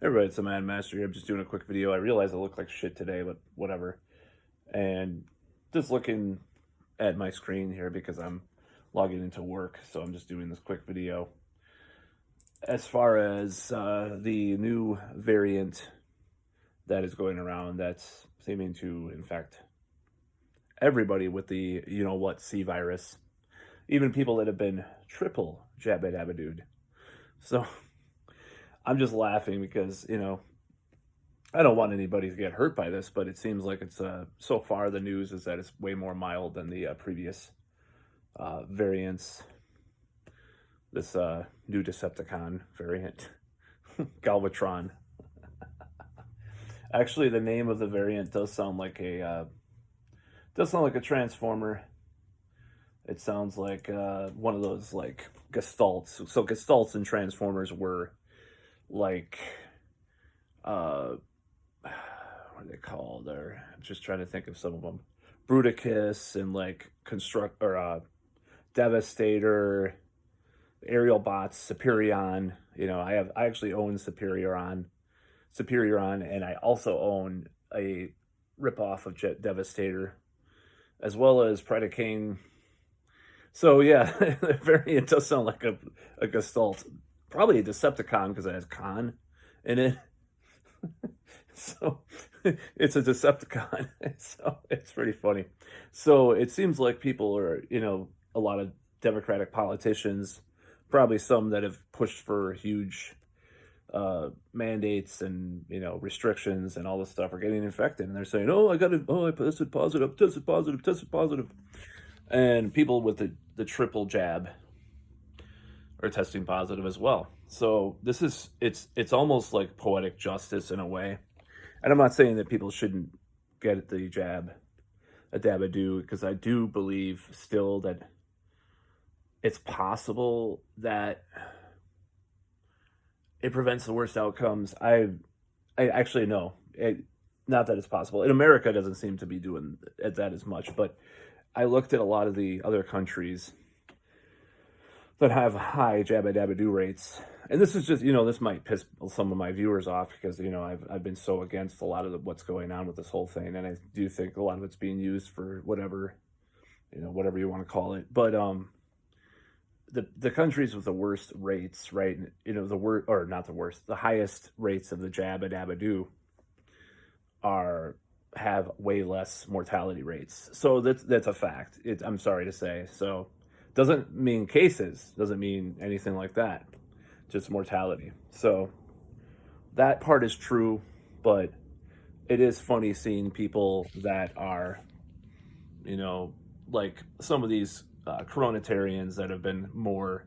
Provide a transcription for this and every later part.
Hey everybody, it's the Man Master here. I'm just doing a quick video. I realize I look like shit today, but whatever. And just looking at my screen here because I'm logging into work, so I'm just doing this quick video. As far as the new variant that is going around that's seeming to infect everybody with the you-know-what C virus, even people that have been triple jabba dabba dude. So I'm just laughing because, I don't want anybody to get hurt by this, but it seems like it's so far the news is that it's way more mild than the previous variants. This new Decepticon variant, Galvatron. Actually, the name of the variant does sound like a transformer. It sounds like one of those like gestalts. So gestalts and transformers were like what are they called? I'm just trying to think of some of them. Bruticus and like Construct or Devastator, Aerial Bots, Superion. I actually own Superion, and I also own a ripoff of Jet Devastator, as well as Predacane. So yeah, the variant does sound like a Gestalt, probably a Decepticon because it has con in it. So it's a Decepticon. So it's pretty funny. So it seems like people are, a lot of Democratic politicians, probably some that have pushed for huge mandates and restrictions and all this stuff are getting infected, and they're saying, "Oh, I tested positive, tested positive, tested positive," and people with the triple jab are testing positive as well. So it's almost like poetic justice in a way. And I'm not saying that people shouldn't get the jab, a dabadoo, because I do believe still that it's possible that it prevents the worst outcomes. I actually know. Not that it's possible. In America, it doesn't seem to be doing that as much, but I looked at a lot of the other countries that have high jabba dabba do rates. And this is just, this might piss some of my viewers off because, I've been so against a lot of what's going on with this whole thing. And I do think a lot of it's being used for whatever, whatever you want to call it. But the countries with the worst rates, right? The worst, or not the worst, the highest rates of the jabba dabba do have way less mortality rates. So that's a fact. I'm sorry to say. So doesn't mean cases, doesn't mean anything like that, just mortality. So that part is true, but it is funny seeing people that are, like some of these coronatarians that have been more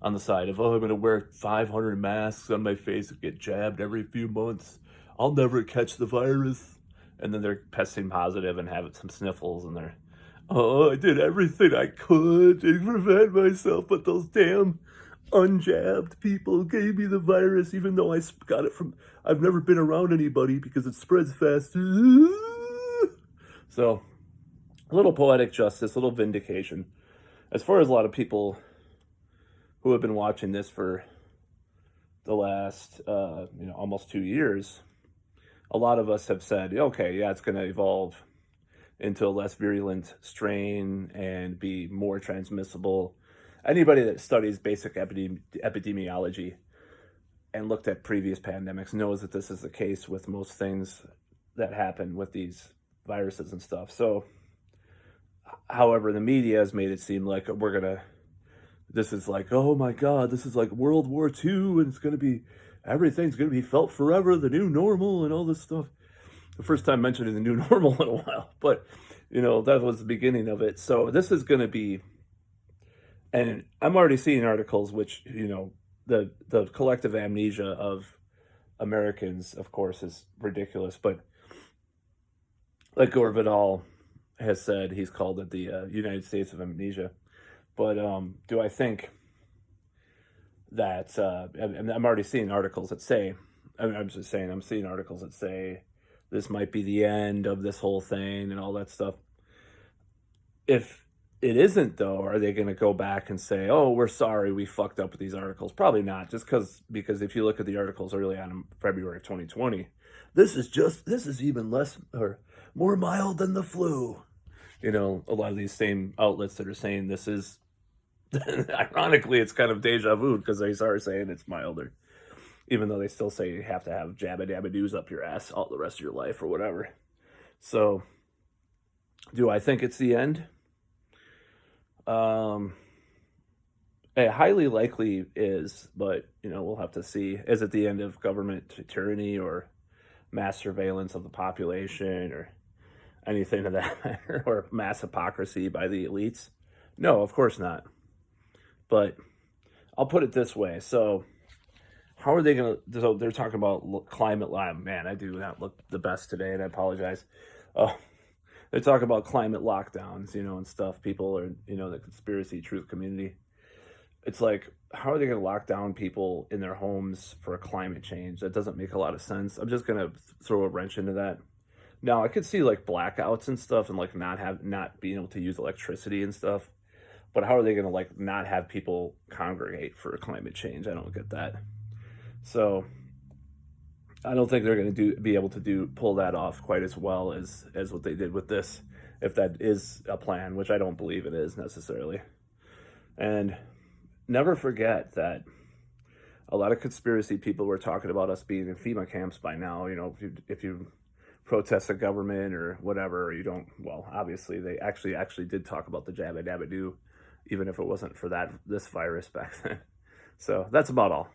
on the side of, oh, I'm going to wear 500 masks on my face and get jabbed every few months. I'll never catch the virus. And then they're testing positive and have some sniffles, and they're, oh, I did everything I could to prevent myself, but those damn unjabbed people gave me the virus, even though I got it from, I've never been around anybody because it spreads fast. So, a little poetic justice, a little vindication. As far as a lot of people who have been watching this for the last, almost 2 years, a lot of us have said, okay, yeah, it's going to evolve into a less virulent strain and be more transmissible. Anybody that studies basic epidemiology and looked at previous pandemics knows that this is the case with most things that happen with these viruses and stuff. So, however, the media has made it seem like this is like, oh my God, this is like World War II, and everything's going to be felt forever, the new normal and all this stuff. The first time mentioning the new normal in a while, but that was the beginning of it. So this is going to be, and I'm already seeing articles which, the collective amnesia of Americans, of course, is ridiculous, but like Gore Vidal has said, he's called it the United States of amnesia. But do I think that I'm already seeing articles that say, I'm just saying, I'm seeing articles that say this might be the end of this whole thing and all that stuff. If it isn't though, are they going to go back and say, "Oh, we're sorry, we fucked up with these articles"? Probably not, just because if you look at the articles early on in February of 2020, this is even less or more mild than the flu. A lot of these same outlets that are saying this is ironically, it's kind of deja vu because they start saying it's milder, even though they still say you have to have jabba dabba doos up your ass all the rest of your life or whatever. So, do I think it's the end? Um, it highly likely is, but we'll have to see. Is it the end of government tyranny or mass surveillance of the population or anything of that matter, or mass hypocrisy by the elites? No, of course not. But I'll put it this way. So, how are they going to? So, they're talking about climate line. Man, I do not look the best today, and I apologize. Oh, they talk about climate lockdowns, and stuff. People are, the conspiracy truth community. It's like, how are they going to lock down people in their homes for climate change? That doesn't make a lot of sense. I'm just going to throw a wrench into that. Now, I could see like blackouts and stuff and like not being able to use electricity and stuff. But how are they going to like not have people congregate for climate change? I don't get that. So I don't think they're going to be able to pull that off quite as well as what they did with this, if that is a plan, which I don't believe it is necessarily. And never forget that a lot of conspiracy people were talking about us being in FEMA camps by now. If you protest the government or whatever, or you don't. Well, obviously they actually did talk about the jabba dabba do, even if it wasn't for this virus back then. So that's about all.